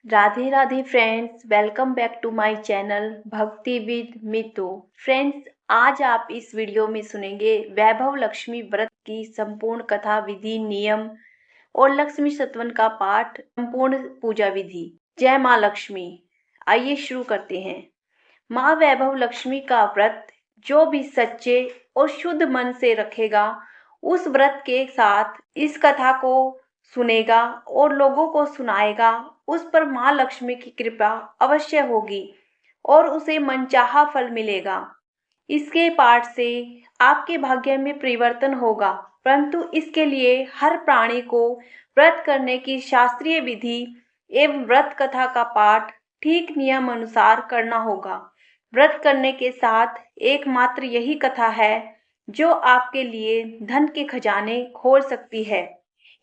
Radhe Radhe friends, welcome back to my channel Bhakti with Mitu. Friends, आज आप इस वीडियो में सुनेंगे वैभव लक्ष्मी व्रत की संपूर्ण कथा, विधि, नियम और लक्ष्मी सत्वन का पाठ, संपूर्ण पूजा विधि। जय माँ लक्ष्मी। आइए शुरू करते हैं। माँ वैभव लक्ष्मी का व्रत जो भी सच्चे और शुद्ध मन से रखेगा, उस व्रत के साथ इस कथा को सुनेगा और लोगों को सुनाएगा, उस पर माँ लक्ष्मी की कृपा अवश्य होगी और उसे मनचाहा फल मिलेगा। इसके पाठ से आपके भाग्य में परिवर्तन होगा, परंतु इसके लिए हर प्राणी को व्रत करने की शास्त्रीय विधि एवं व्रत कथा का पाठ ठीक नियम अनुसार करना होगा। व्रत करने के साथ एकमात्र यही कथा है जो आपके लिए धन के खजाने खोल सकती है।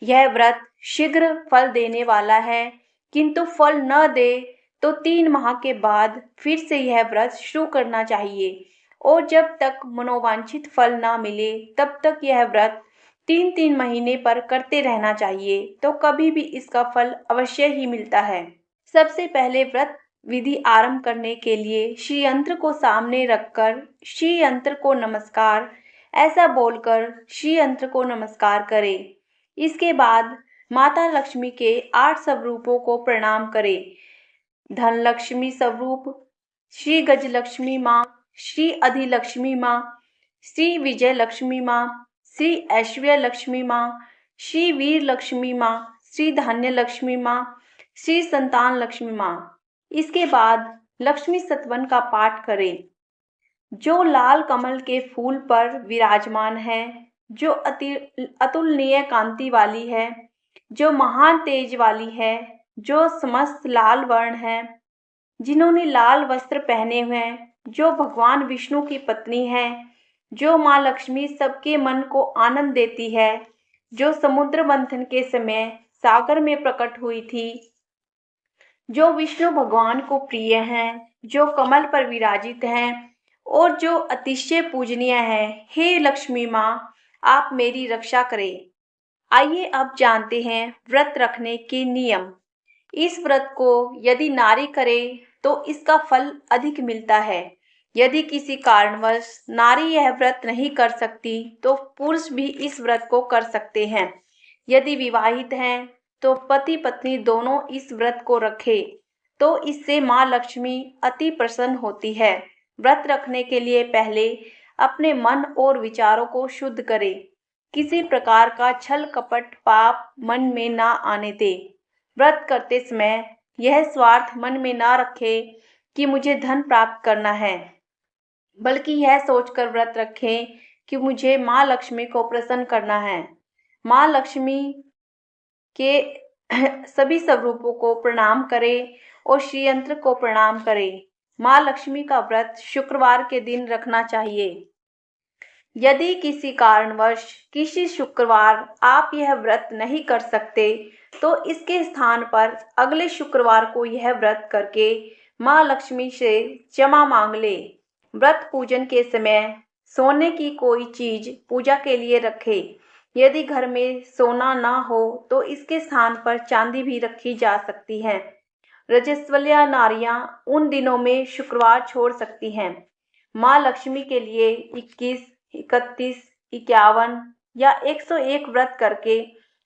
यह व्रत शीघ्र फल देने वाला है, किंतु फल न दे तो 3 माह के बाद फिर से यह व्रत शुरू करना चाहिए और जब तक मनोवांछित फल ना मिले तब तक यह व्रत 3-3 महीने पर करते रहना चाहिए, तो कभी भी इसका फल अवश्य ही मिलता है। सबसे पहले व्रत विधि आरंभ करने के लिए श्री यंत्र को सामने रखकर श्री यंत्र को नमस्कार ऐसा बोलकर श्री यंत्र को नमस्कार करें। इसके बाद माता लक्ष्मी के 8 स्वरूपों को प्रणाम करें। धन लक्ष्मी स्वरूप, श्री गजलक्ष्मी माँ, श्री अधिलक्ष्मी माँ, श्री विजय लक्ष्मी माँ, श्री ऐश्वर्य लक्ष्मी माँ, श्री वीर लक्ष्मी माँ, श्री धान्य लक्ष्मी माँ, श्री संतान लक्ष्मी माँ। इसके बाद लक्ष्मी सतवन का पाठ करें, जो लाल कमल के फूल पर विराजमान है, जो अतुलनीय कांति वाली है, जो महान तेज वाली है, जो समस्त लाल वर्ण है, जिन्होंने लाल वस्त्र पहने हुए हैं, जो भगवान विष्णु की पत्नी है, जो माँ लक्ष्मी सबके मन को आनंद देती है, जो समुद्र मंथन के समय सागर में प्रकट हुई थी, जो विष्णु भगवान को प्रिय हैं, जो कमल पर विराजित हैं और जो अतिशय पूजनीय है। हे लक्ष्मी माँ, आप मेरी रक्षा करें। आइए अब जानते हैं व्रत रखने के नियम। इस व्रत को यदि नारी करे तो इसका फल अधिक मिलता है। यदि किसी कारणवश नारी यह व्रत नहीं कर सकती तो पुरुष भी इस व्रत को कर सकते हैं। यदि विवाहित हैं तो पति पत्नी दोनों इस व्रत को रखें तो इससे माँ लक्ष्मी अति प्रसन्न होती है। व्रत रखने के लिए पहले अपने मन और विचारों को शुद्ध करें। किसी प्रकार का छल कपट पाप मन में ना आने दे। व्रत करते समय यह स्वार्थ मन में ना रखे कि मुझे धन प्राप्त करना है, बल्कि यह सोचकर व्रत रखें कि मुझे माँ लक्ष्मी को प्रसन्न करना है। माँ लक्ष्मी के सभी स्वरूपों को प्रणाम करें और श्री यंत्र को प्रणाम करें। माँ लक्ष्मी का व्रत शुक्रवार के दिन रखना चाहिए। यदि किसी कारणवश किसी शुक्रवार आप यह व्रत नहीं कर सकते तो इसके स्थान पर अगले शुक्रवार को यह व्रत करके माँ लक्ष्मी से क्षमा मांग ले। व्रत पूजन के समय सोने की कोई चीज पूजा के लिए रखे। यदि घर में सोना ना हो तो इसके स्थान पर चांदी भी रखी जा सकती है। रजस्वल्या नारियां उन दिनों में शुक्रवार छोड़ सकती हैं। माँ लक्ष्मी के लिए 21, 31, 51 या 101 व्रत करके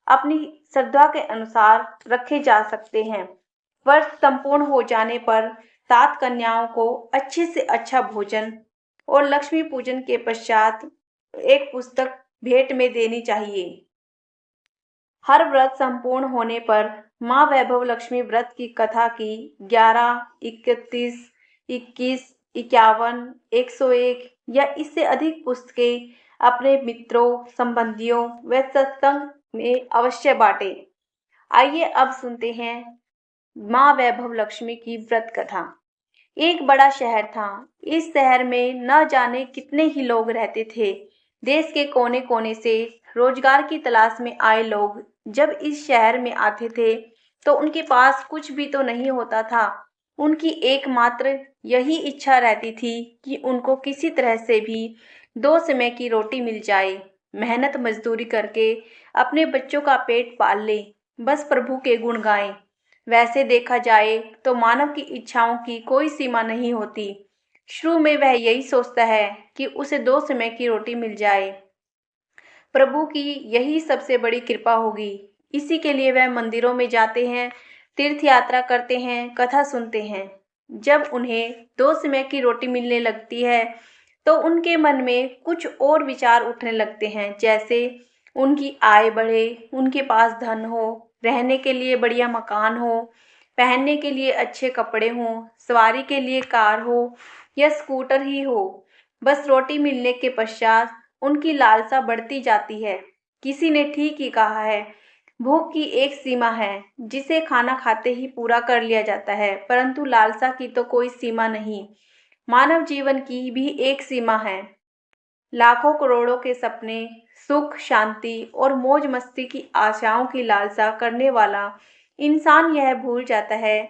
अपनी श्रद्धा के अनुसार रखे जा सकते हैं। व्रत संपूर्ण हो जाने पर 7 कन्याओं को अच्छे से अच्छा भोजन और लक्ष्मी पूजन के पश्चात एक पुस्तक भेंट में देनी चाहिए। हर व्रत संपूर्ण होने पर माँ वैभव लक्ष्मी व्रत की कथा की 11, 31, 21, 51, 101 या इससे अधिक पुस्तकें अपने मित्रों, संबंधियों व सत्संग में अवश्य बांटे। आइए अब सुनते हैं माँ वैभव लक्ष्मी की व्रत कथा। एक बड़ा शहर था। इस शहर में न जाने कितने ही लोग रहते थे। देश के कोने कोने से रोजगार की तलाश में आए लोग जब इस शहर में आते थे तो उनके पास कुछ भी तो नहीं होता था। उनकी एकमात्र यही इच्छा रहती थी कि उनको किसी तरह से भी 2 समय की रोटी मिल जाए। मेहनत मजदूरी करके अपने बच्चों का पेट पाल ले, बस प्रभु के गुण गाएं। वैसे देखा जाए तो मानव की इच्छाओं की कोई सीमा नहीं होती। शुरू में वह यही सोचता है कि उसे 2 समय की रोटी मिल जाए। प्रभु की यही सबसे बड़ी कृपा होगी। इसी के लिए वह मंदिरों में जाते हैं, तीर्थ यात्रा करते हैं, कथा सुनते हैं। जब उन्हें 2 समय की रोटी मिलने लगती है तो उनके मन में कुछ और विचार उठने लगते हैं, जैसे उनकी आय बढ़े, उनके पास धन हो, रहने के लिए बढ़िया मकान हो, पहनने के लिए अच्छे कपड़े हों, सवारी के लिए कार हो या स्कूटर ही हो। बस रोटी मिलने के पश्चात उनकी लालसा बढ़ती जाती है। किसी ने ठीक ही कहा है, भूख की एक सीमा है जिसे खाना खाते ही पूरा कर लिया जाता है, परंतु लालसा की तो कोई सीमा नहीं। मानव जीवन की भी एक सीमा है। लाखों करोड़ों के सपने, सुख, शांति और मौज मस्ती की आशाओं की लालसा करने वाला इंसान यह भूल जाता है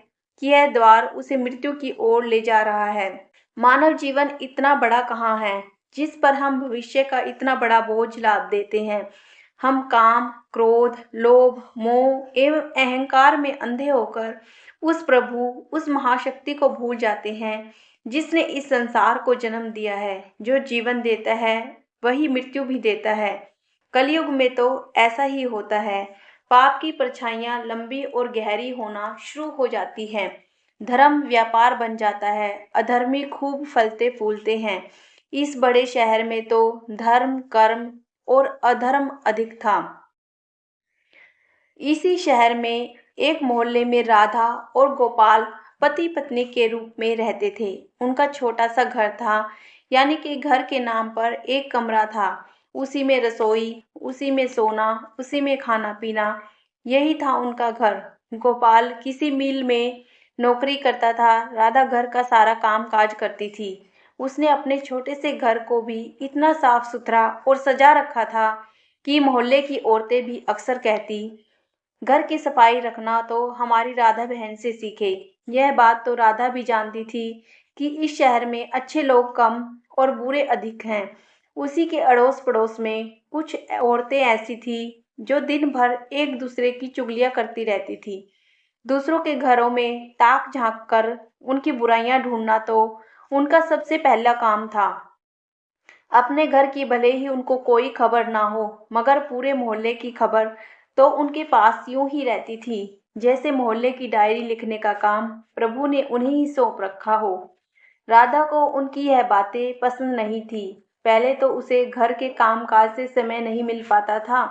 कि यह द्वार उसे मृत्यु की ओर ले जा रहा है। मानव जीवन इतना बड़ा कहाँ है जिस पर हम भविष्य का इतना बड़ा बोझ लाद देते हैं। हम काम, क्रोध, लोभ, मोह एवं अहंकार में अंधे होकर उस प्रभु, उस महाशक्ति को भूल जाते हैं जिसने इस संसार को जन्म दिया है। जो जीवन देता है वही मृत्यु भी देता है। कलयुग में तो ऐसा ही होता है। पाप की परछाइयां लंबी और गहरी होना शुरू हो जाती हैं। धर्म व्यापार बन जाता है, अधर्मी खूब फलते फूलते हैं। इस बड़े शहर में तो धर्म, कर्म और अधर्म अधिक था। इसी शहर में एक मोहल्ले में राधा और गोपाल पति पत्नी के रूप में रहते थे। उनका छोटा सा घर था, यानी कि घर के नाम पर एक कमरा था। उसी में रसोई, उसी में सोना, उसी में खाना पीना, यही था उनका घर। गोपाल किसी मिल में नौकरी करता था, राधा घर का सारा काम काज करती थी। उसने अपने छोटे से घर को भी इतना साफ सुथरा और सजा रखा था कि मोहल्ले की औरतें भी अक्सर कहती, घर की सफाई रखना तो हमारी राधा बहन से सीखे। यह बात तो राधा भी जानती थी कि इस शहर में अच्छे लोग कम और बुरे अधिक हैं। उसी के अड़ोस पड़ोस में कुछ औरतें ऐसी थी जो दिन भर एक दूसरे की चुगलियां करती रहती थी। दूसरों के घरों में ताक झांक कर उनकी बुराइयां ढूंढना तो उनका सबसे पहला काम था। अपने घर की भले ही उनको कोई खबर ना हो, मगर पूरे मोहल्ले की खबर तो उनके पास यूं ही रहती थी, जैसे मोहल्ले की डायरी लिखने का काम प्रभु ने उन्हें ही सौंप रखा हो। राधा को उनकी यह बातें पसंद नहीं थी। पहले तो उसे घर के कामकाज से समय नहीं मिल पाता था।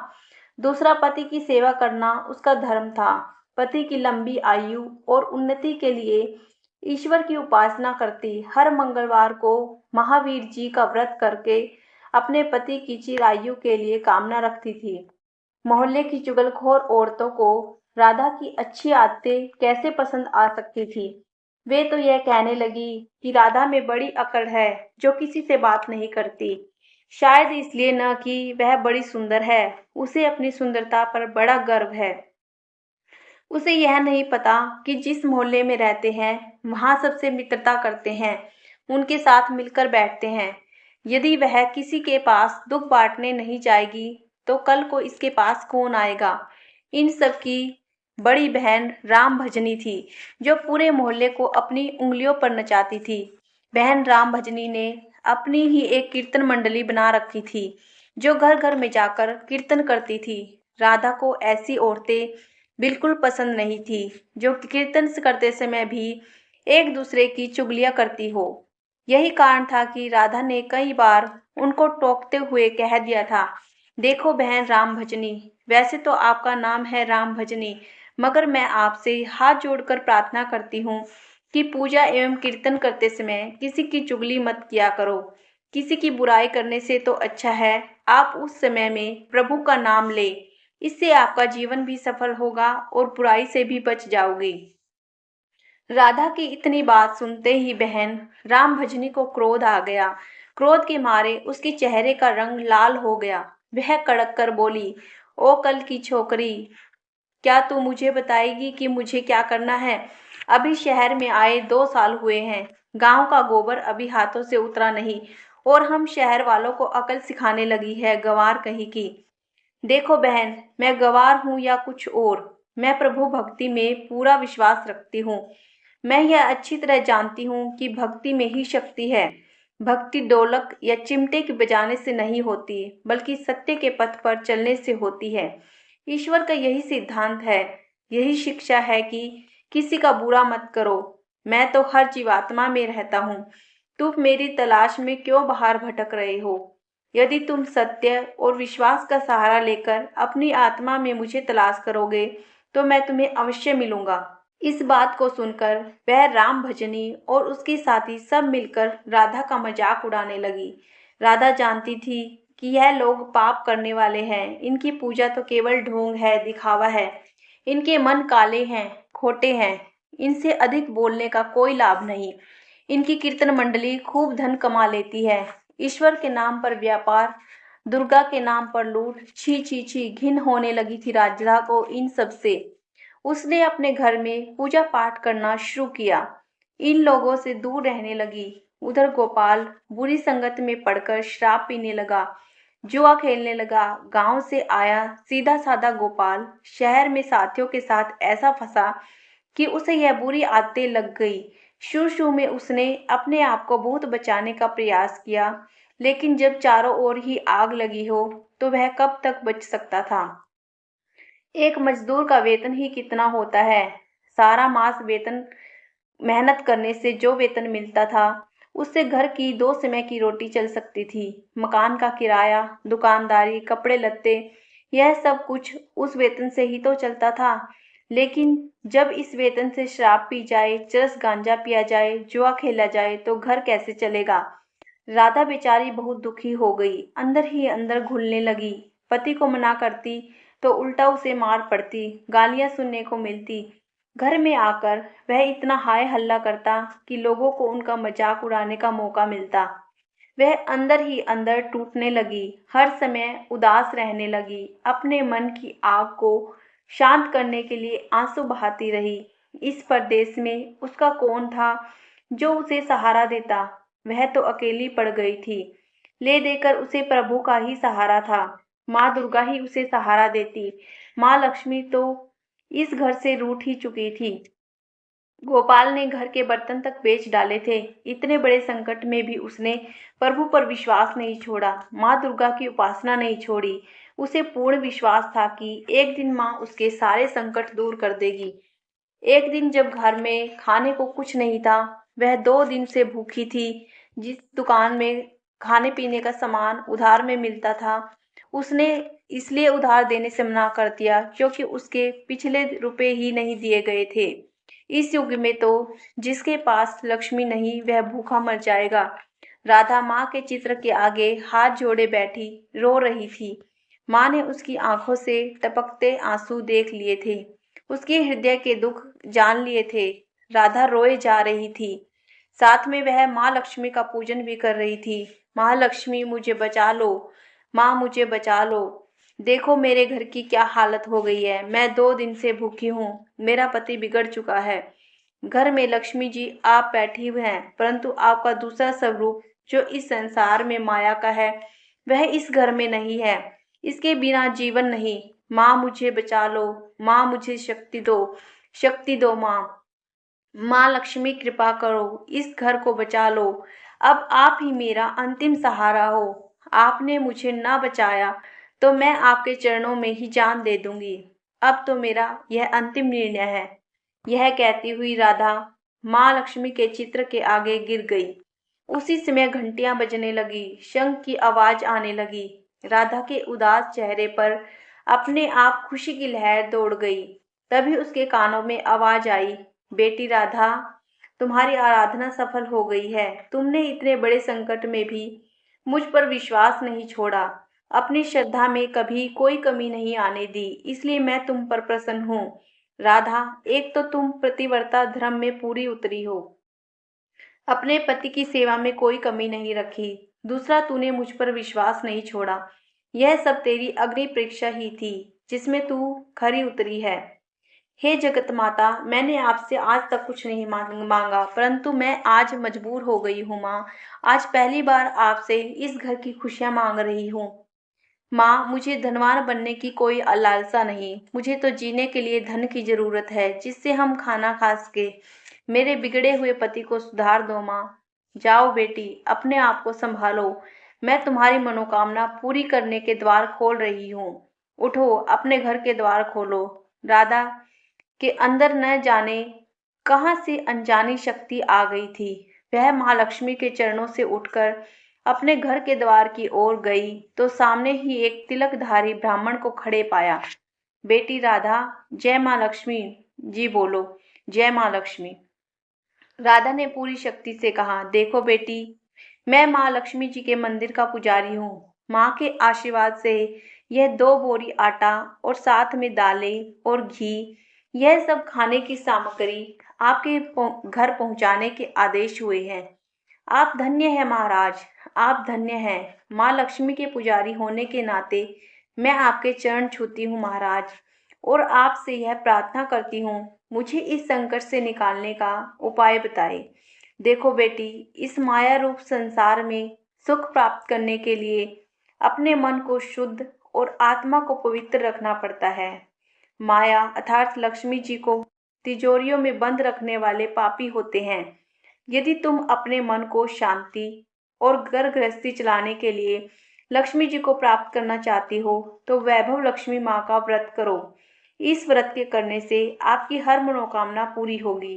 दूसरा, पति की सेवा करना उसका धर्म था। पति की लंबी आयु और उन्नति के लिए ईश्वर की उपासना करती। हर मंगलवार को महावीर जी का व्रत करके अपने पति की चिरायु के लिए कामना रखती थी। मोहल्ले की चुगलखोर औरतों को राधा की अच्छी आदतें कैसे पसंद आ सकती थी। वे तो यह कहने लगी कि राधा में बड़ी अकड़ है, जो किसी से बात नहीं करती। शायद इसलिए न कि वह बड़ी सुंदर है, उसे अपनी सुंदरता पर बड़ा गर्व है। उसे यह नहीं पता कि जिस मोहल्ले में रहते हैं वहां सबसे मित्रता करते हैं, उनके साथ मिलकर बैठते हैं। यदि वह किसी के पास दुख बांटने नहीं जाएगी तो कल को इसके पास कौन आएगा। इन सब की बड़ी बहन राम भजनी थी, जो पूरे मोहल्ले को अपनी उंगलियों पर नचाती थी। बहन राम भजनी ने अपनी ही एक कीर्तन मंडली बना रखी थी, जो घर घर में जाकर कीर्तन करती थी। राधा को ऐसी औरतें बिल्कुल पसंद नहीं थी, जो कीर्तन करते समय भी एक दूसरे की चुगलियां करती हो। यही कारण था कि राधा ने कई बार उनको टोकते हुए कह दिया था, देखो बहन राम भजनी, वैसे तो आपका नाम है राम भजनी, मगर मैं आपसे हाथ जोड़कर प्रार्थना करती हूँ कि पूजा एवं कीर्तन करते समय किसी की चुगली मत किया करो। किसी की बुराई करने से तो अच्छा है आप उस समय में प्रभु का नाम ले। इससे आपका जीवन भी सफल होगा और बुराई से भी बच जाओगे। राधा की इतनी बात सुनते ही बहन राम भजनी को क्रोध आ गया। क्रोध के मारे उसके चेहरे का रंग लाल हो गया। वह कड़क कर बोली, ओ कल की छोकरी, क्या तू मुझे बताएगी कि मुझे क्या करना है। अभी शहर में आए 2 साल हुए हैं, गांव का गोबर अभी हाथों से उतरा नहीं और हम शहर वालों को अकल सिखाने लगी है, गंवार कहीं की। देखो बहन, मैं गंवार हूं या कुछ और, मैं प्रभु भक्ति में पूरा विश्वास रखती हूँ। मैं यह अच्छी तरह जानती हूँ कि भक्ति में ही शक्ति है। भक्ति ढोलक या चिमटे के बजाने से नहीं होती, बल्कि सत्य के पथ पर चलने से होती है। ईश्वर का यही सिद्धांत है, यही शिक्षा है कि किसी का बुरा मत करो। मैं तो हर जीवात्मा में रहता हूँ। तुम मेरी तलाश में क्यों बाहर भटक रहे हो? यदि तुम सत्य और विश्वास का सहारा लेकर अपनी आत्मा में मुझे तलाश करोगे, तो मैं तुम्हें अवश्य मिलूंगा। इस बात को सुनकर वह राम भजनी और उसकी साथी सब मिलकर राधा का मजाक उड़ाने लगी। राधा जानती थी कि यह लोग पाप करने वाले हैं, इनकी पूजा तो केवल ढोंग है, दिखावा है। इनके मन काले हैं, खोटे हैं, इनसे अधिक बोलने का कोई लाभ नहीं। इनकी कीर्तन मंडली खूब धन कमा लेती है। ईश्वर के नाम पर व्यापार, दुर्गा के नाम पर लूट। छी छी छी, घिन होने लगी थी राधा को इन सब से। उसने अपने घर में पूजा पाठ करना शुरू किया, इन लोगों से दूर रहने लगी। उधर गोपाल बुरी संगत में पड़कर शराब पीने लगा, जुआ खेलने लगा। गांव से आया सीधा साधा गोपाल शहर में साथियों के साथ ऐसा फंसा कि उसे यह बुरी आदतें लग गई। शुरू शुरू में उसने अपने आप को बहुत बचाने का प्रयास किया, लेकिन जब चारों ओर ही आग लगी हो तो वह कब तक बच सकता था। एक मजदूर का वेतन ही कितना होता है? सारा मास वेतन मेहनत करने से जो वेतन मिलता था, उससे घर की 2 समय की रोटी चल सकती थी। मकान का किराया, दुकानदारी, कपड़े लत्ते, यह सब कुछ उस वेतन से ही तो चलता था। लेकिन जब इस वेतन से शराब पी जाए, चरस गांजा पिया जाए, जुआ खेला जाए, तो घर कैसे चलेगा? राधा बेचारी बहुत दुखी हो गई, अंदर ही अंदर घुलने लगी। पति को मना करती तो उल्टा उसे मार पड़ती, गालियां सुनने को मिलती। घर में आकर वह इतना हाय हल्ला करता कि लोगों को उनका मजाक उड़ाने का मौका मिलता। वह अंदर ही अंदर टूटने लगी, हर समय उदास रहने लगी। अपने मन की आग को शांत करने के लिए आंसू बहाती रही। इस परदेश में उसका कौन था जो उसे सहारा देता? वह तो अकेली पड़ गई थी। ले देकर उसे प्रभु का ही सहारा था। माँ दुर्गा ही उसे सहारा देती। माँ लक्ष्मी तो इस घर से रूठ ही चुकी थी। गोपाल ने घर के बर्तन तक बेच डाले थे। इतने बड़े संकट में भी उसने प्रभु पर विश्वास नहीं छोड़ा, माँ दुर्गा की उपासना नहीं छोड़ी। उसे पूर्ण विश्वास था कि एक दिन माँ उसके सारे संकट दूर कर देगी। एक दिन जब घर में खाने को कुछ नहीं था, वह 2 दिन से भूखी थी। जिस दुकान में खाने पीने का सामान उधार में मिलता था, उसने इसलिए उधार देने से मना कर दिया क्योंकि उसके पिछले रुपए ही नहीं दिए गए थे। इस युग में तो जिसके पास लक्ष्मी नहीं वह भूखा मर जाएगा। राधा माँ के चित्र के आगे हाथ जोड़े बैठी रो रही थी। माँ ने उसकी आंखों से टपकते आंसू देख लिए थे, उसके हृदय के दुख जान लिए थे। राधा रोए जा रही थी, साथ में वह माँ लक्ष्मी का पूजन भी कर रही थी। माँ लक्ष्मी मुझे बचा लो, माँ मुझे बचा लो। देखो मेरे घर की क्या हालत हो गई है। मैं 2 दिन से भूखी हूँ, मेरा पति बिगड़ चुका है। घर में लक्ष्मी जी आप बैठी हुई हैं, परंतु आपका दूसरा स्वरूप जो इस संसार में माया का है, वह इस घर में नहीं है। इसके बिना जीवन नहीं। माँ मुझे बचा लो, माँ मुझे शक्ति दो, शक्ति दो माँ। माँ लक्ष्मी कृपा करो, इस घर को बचा लो। अब आप ही मेरा अंतिम सहारा हो। आपने मुझे ना बचाया तो मैं आपके चरणों में ही जान दे दूंगी। अब तो मेरा यह अंतिम निर्णय है। यह कहती हुई राधा माँ लक्ष्मी के चित्र के आगे गिर गई। उसी समय घंटियां बजने लगी, शंख की आवाज आने लगी। राधा के उदास चेहरे पर अपने आप खुशी की लहर दौड़ गई। तभी उसके कानों में आवाज आई, बेटी राधा, तुम्हारी आराधना सफल हो गई है। तुमने इतने बड़े संकट में भी मुझ पर विश्वास नहीं छोड़ा, अपनी श्रद्धा में कभी कोई कमी नहीं आने दी, इसलिए मैं तुम पर प्रसन्न हूँ। राधा, एक तो तुम प्रतिव्रता धर्म में पूरी उतरी हो, अपने पति की सेवा में कोई कमी नहीं रखी। दूसरा, तूने मुझ पर विश्वास नहीं छोड़ा। यह सब तेरी अग्नि परीक्षा ही थी जिसमें तू खरी उतरी है। हे जगत माता, मैंने आपसे आज तक कुछ नहीं मांगा, परंतु मैं आज मजबूर हो गई हूँ माँ। आज पहली बार आपसे इस घर की खुशियाँ मांग रही हूँ। माँ, मुझे धनवान बनने की कोई लालसा नहीं। मुझे तो जीने के लिए धन की जरूरत है, जिससे हम खाना खा सके। मेरे बिगड़े हुए पति को सुधार दो माँ। जाओ बेटी, अपने आप को संभालो। मैं तुम्हारी मनोकामना पूरी करने के द्वार खोल रही हूँ। उठो, अपने घर के द्वार खोलो। राधा के अंदर न जाने कहाँ से अनजानी शक्ति आ गई थी। वह महालक्ष्मी के चरणों से उठकर अपने घर के द्वार की ओर गई तो सामने ही एक तिलकधारी ब्राह्मण को खड़े पाया। बेटी राधा, जय माँ लक्ष्मी जी बोलो। जय माँ लक्ष्मी। राधा ने पूरी शक्ति से कहा, देखो बेटी, मैं माँ लक्ष्मी जी के मंदिर का पुजारी हूँ। माँ के आशीर्वाद से यह 2 बोरी आटा और साथ में दालें और घी, यह सब खाने की सामग्री आपके घर पहुँचाने के आदेश हुए हैं। आप धन्य हैं महाराज, आप धन्य हैं। माँ लक्ष्मी के पुजारी होने के नाते मैं आपके चरण छूती हूँ महाराज, और आपसे यह प्रार्थना करती हूँ, मुझे इस संकट से निकालने का उपाय बताए। देखो बेटी, इस माया रूप संसार में सुख प्राप्त करने के लिए अपने मन को शुद्ध और आत्मा को पवित्र रखना पड़ता है। माया अर्थात लक्ष्मी जी को तिजोरियों में बंद रखने वाले पापी होते हैं। यदि तुम अपने मन को शांति और घर गृहस्थी चलाने के लिए लक्ष्मी जी को प्राप्त करना चाहती हो तो वैभव लक्ष्मी माँ का व्रत करो। इस व्रत के करने से आपकी हर मनोकामना पूरी होगी,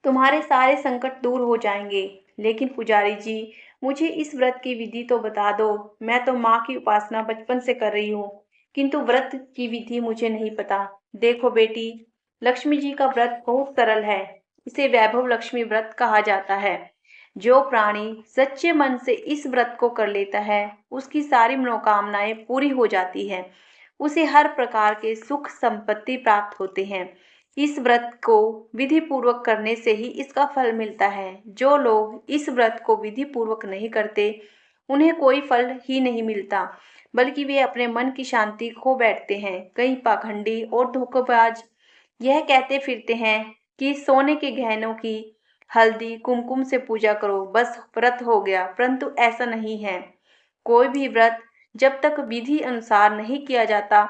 तुम्हारे सारे संकट दूर हो जाएंगे। लेकिन पुजारी जी, मुझे इस व्रत की विधि तो बता दो। मैं तो माँ की उपासना बचपन से कर रही हूँ, किंतु व्रत की विधि मुझे नहीं पता। देखो बेटी, लक्ष्मी जी का व्रत बहुत सरल है। इसे वैभव लक्ष्मी व्रत कहा जाता है। जो प्राणी सच्चे मन से इस व्रत को कर लेता है, उसकी सारी मनोकामनाएं पूरी हो जाती हैं। उसे हर प्रकार के सुख संपत्ति प्राप्त होते हैं। इस व्रत को विधि पूर्वक करने से ही इसका फल मिलता है। जो लोग इस व्रत को विधि पूर्वक नहीं करते, उन्हें कोई फल ही नहीं मिलता, बल्कि वे अपने मन की शांति खो बैठते हैं। कई पाखंडी और धोखेबाज यह कहते फिरते हैं कि सोने के गहनों की हल्दी कुमकुम से पूजा करो, बस व्रत हो गया, परंतु ऐसा नहीं है। कोई भी व्रत जब तक विधि अनुसार नहीं किया जाता,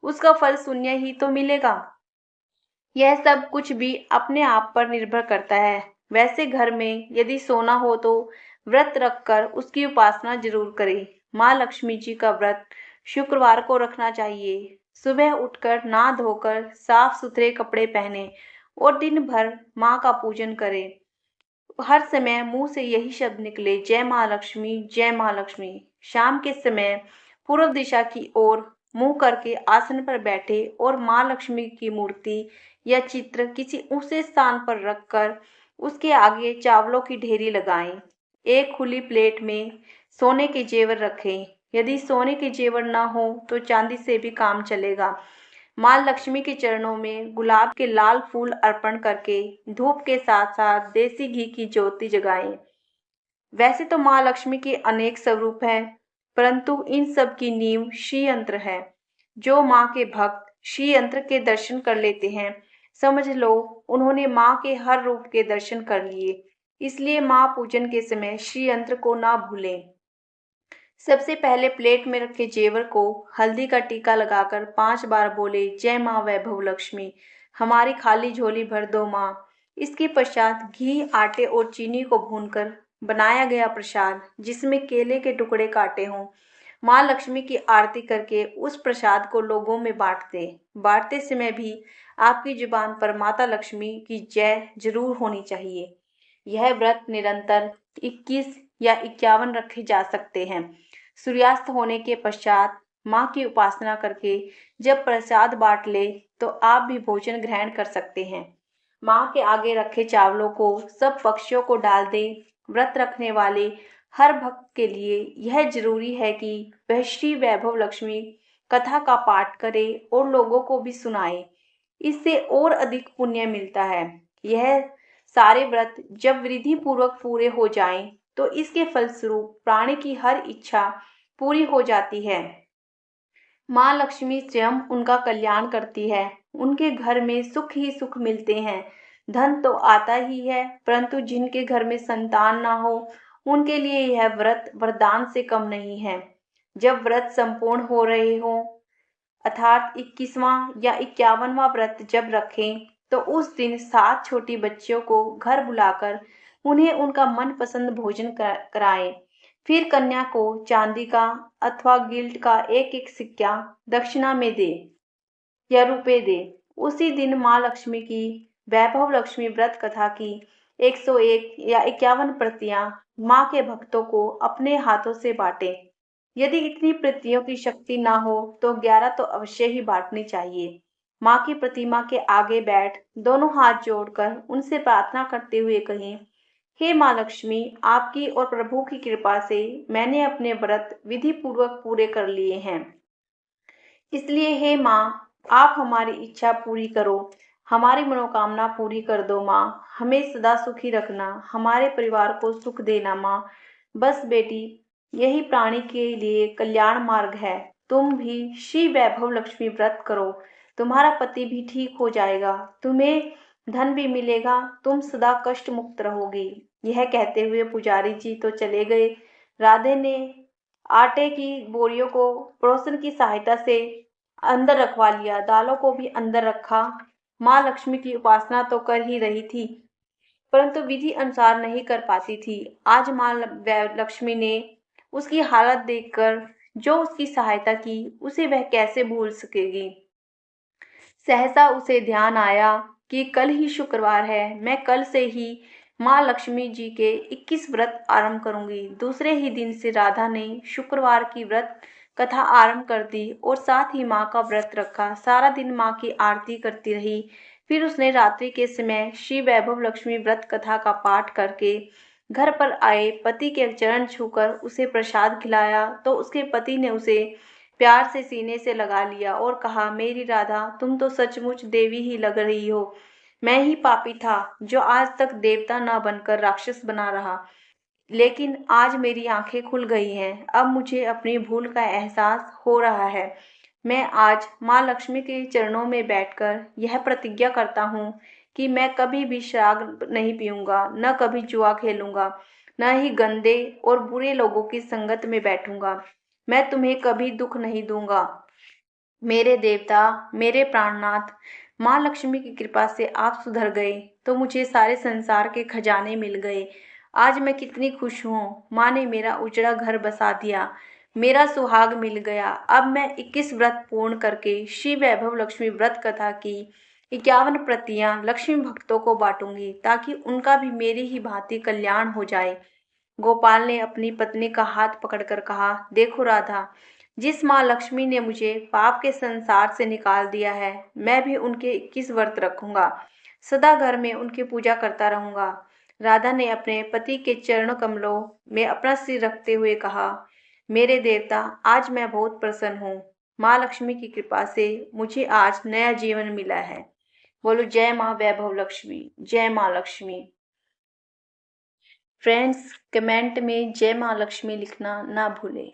उसका फल शून्य ही तो मिलेगा। यह सब कुछ भी अपने आप पर निर्भर करता है। वैसे घर में यदि सोना हो तो व्रत रखकर उसकी उपासना जरूर करें। माँ लक्ष्मी जी का व्रत शुक्रवार को रखना चाहिए। सुबह उठकर नहा धोकर साफ सुथरे कपड़े पहने और दिन भर माँ का पूजन करें। हर समय मुंह से यही शब्द निकले, जय माँ लक्ष्मी, जय माँ लक्ष्मी। शाम के समय पूर्व दिशा की ओर मुंह करके आसन पर बैठे और माँ लक्ष्मी की मूर्ति या चित्र किसी ऊंचे स्थान पर रखकर उसके आगे चावलों की ढेरी लगाएं। एक खुली प्लेट में सोने के जेवर रखें। यदि सोने के जेवर ना हो तो चांदी से भी काम चलेगा। माँ लक्ष्मी के चरणों में गुलाब के लाल फूल अर्पण करके धूप के साथ साथ देसी घी की ज्योति जगाएं। वैसे तो माँ लक्ष्मी के अनेक स्वरूप हैं, परंतु इन सब की नींव श्री यंत्र है। जो माँ के भक्त श्री यंत्र के दर्शन कर लेते हैं, समझ लो उन्होंने माँ के हर रूप के दर्शन कर लिए। इसलिए माँ पूजन के समय श्री यंत्र को ना भूलें। सबसे पहले प्लेट में रखे जेवर को हल्दी का टीका लगाकर 5 बार बोले, जय माँ वैभव लक्ष्मी, हमारी खाली झोली भर दो माँ। इसके पश्चात घी, आटे और चीनी को भूनकर बनाया गया प्रसाद, जिसमें केले के टुकड़े काटे हों, माँ लक्ष्मी की आरती करके उस प्रसाद को लोगों में बांटते समय भी आपकी जुबान पर माता लक्ष्मी की जय जरूर होनी चाहिए। यह व्रत निरंतर 21 या 51 रखे जा सकते हैं। सूर्यास्त होने के पश्चात माँ की उपासना करके जब प्रसाद बांट ले तो आप भी भोजन ग्रहण कर सकते हैं। माँ के आगे रखे चावलों को सब पक्षियों को डाल दें। व्रत रखने वाले हर भक्त के लिए यह जरूरी है कि वह श्री वैभव लक्ष्मी कथा का पाठ करे और लोगों को भी सुनाए। इससे और अधिक पुण्य मिलता है। यह सारे व्रत जब विधि पूर्वक पूरे हो जाएं, तो इसके फलस्वरूप प्राणी की हर इच्छा पूरी हो जाती है। माँ लक्ष्मी स्वयं उनका कल्याण करती है। उनके घर में सुख ही सुख मिलते हैं। धन तो आता ही है, परंतु जिनके घर में संतान ना हो, उनके लिए यह व्रत वरदान से कम नहीं है। जब व्रत संपूर्ण हो रहे हों, अर्थात 21वां या 51वां व्रत जब रखें, तो उस दिन 7 छोटी बच्चियों को घर बुलाकर उन्हें उनका मनपसंद भोजन कराएं। फिर कन्या को चांदी का अथवा गिल्ट का एक एक सिक्का दक्षिणा में दे या रुपए दे। उसी दिन माँ लक्ष्मी की वैभव लक्ष्मी व्रत कथा की 101 या 51 प्रतियां माँ के भक्तों को अपने हाथों से बांटे। यदि इतनी प्रतियों की शक्ति ना हो तो 11 तो अवश्य ही बांटनी चाहिए। माँ की प्रतिमा के आगे बैठ दोनों हाथ जोड़कर उनसे प्रार्थना करते हुए कहें, हे माँ लक्ष्मी, आपकी और प्रभु की कृपा से मैंने अपने व्रत विधि पूर्वक पूरे कर लिए हैं। इसलिए हे माँ, आप हमारी इच्छा पूरी करो, हमारी मनोकामना पूरी कर दो माँ, हमें सदा सुखी रखना, हमारे परिवार को सुख देना माँ। बस बेटी, यही प्राणी के लिए कल्याण मार्ग है। तुम भी श्री वैभव लक्ष्मी व्रत करो, तुम्हारा पति भी ठीक हो जाएगा, तुम्हें धन भी मिलेगा, तुम सदा कष्ट मुक्त रहोगी। यह कहते हुए पुजारी जी तो चले गए। राधे ने आटे की बोरियों को पड़ोसन की सहायता से अंदर रखवा लिया, दालों को भी अंदर रखा। माँ लक्ष्मी की उपासना तो कर ही रही थी, परंतु विधि अनुसार नहीं कर पाती थी। आज माँ लक्ष्मी ने उसकी हालत देखकर जो उसकी सहायता की, उसे वह कैसे भूल सकेगी। सहसा उसे ध्यान आया कि कल ही शुक्रवार है, मैं कल से ही माँ लक्ष्मी जी के 21 व्रत आरंभ करूंगी। दूसरे ही दिन से राधा ने शुक्रवार की व्रत कथा आरंभ कर दी और साथ ही माँ का व्रत रखा। सारा दिन माँ की आरती करती रही। फिर उसने रात्रि के समय श्री वैभव लक्ष्मी व्रत कथा का पाठ करके घर पर आए पति के चरण छूकर उसे प्रसाद खिलाया, तो उसके पति ने उसे प्यार से सीने से लगा लिया और कहा, मेरी राधा, तुम तो सचमुच देवी ही लग रही हो। मैं ही पापी था जो आज तक देवता न बनकर राक्षस बना रहा, लेकिन आज मेरी आंखें खुल गई हैं। अब मुझे अपनी भूल का एहसास हो रहा है। मैं आज माँ लक्ष्मी के चरणों में बैठकर यह प्रतिज्ञा करता हूँ कि मैं कभी भी शराब नहीं पीऊंगा, न कभी जुआ खेलूंगा, न ही गंदे और बुरे लोगों की संगत में बैठूंगा। मैं तुम्हें कभी दुख नहीं दूंगा। मेरे देवता, मेरे प्राणनाथ, माँ लक्ष्मी की कृपा से आप सुधर गए तो मुझे सारे संसार के खजाने मिल गए। आज मैं कितनी खुश हूँ। माँ ने मेरा उजड़ा घर बसा दिया, मेरा सुहाग मिल गया। अब मैं 21 व्रत पूर्ण करके श्री वैभव लक्ष्मी व्रत कथा की 51 प्रतियां लक्ष्मी भक्तों को बांटूंगी, ताकि उनका भी मेरी ही भांति कल्याण हो जाए। गोपाल ने अपनी पत्नी का हाथ पकड़कर कहा, देखो राधा, जिस माँ लक्ष्मी ने मुझे पाप के संसार से निकाल दिया है, मैं भी उनके 21 व्रत रखूंगा, सदा घर में उनकी पूजा करता रहूंगा। राधा ने अपने पति के चरण कमलों में अपना सिर रखते हुए कहा, मेरे देवता, आज मैं बहुत प्रसन्न हूँ। माँ लक्ष्मी की कृपा से मुझे आज नया जीवन मिला है। बोलो जय माँ वैभव लक्ष्मी, जय माँ लक्ष्मी। फ्रेंड्स, कमेंट में जय माँ लक्ष्मी लिखना ना भूलें।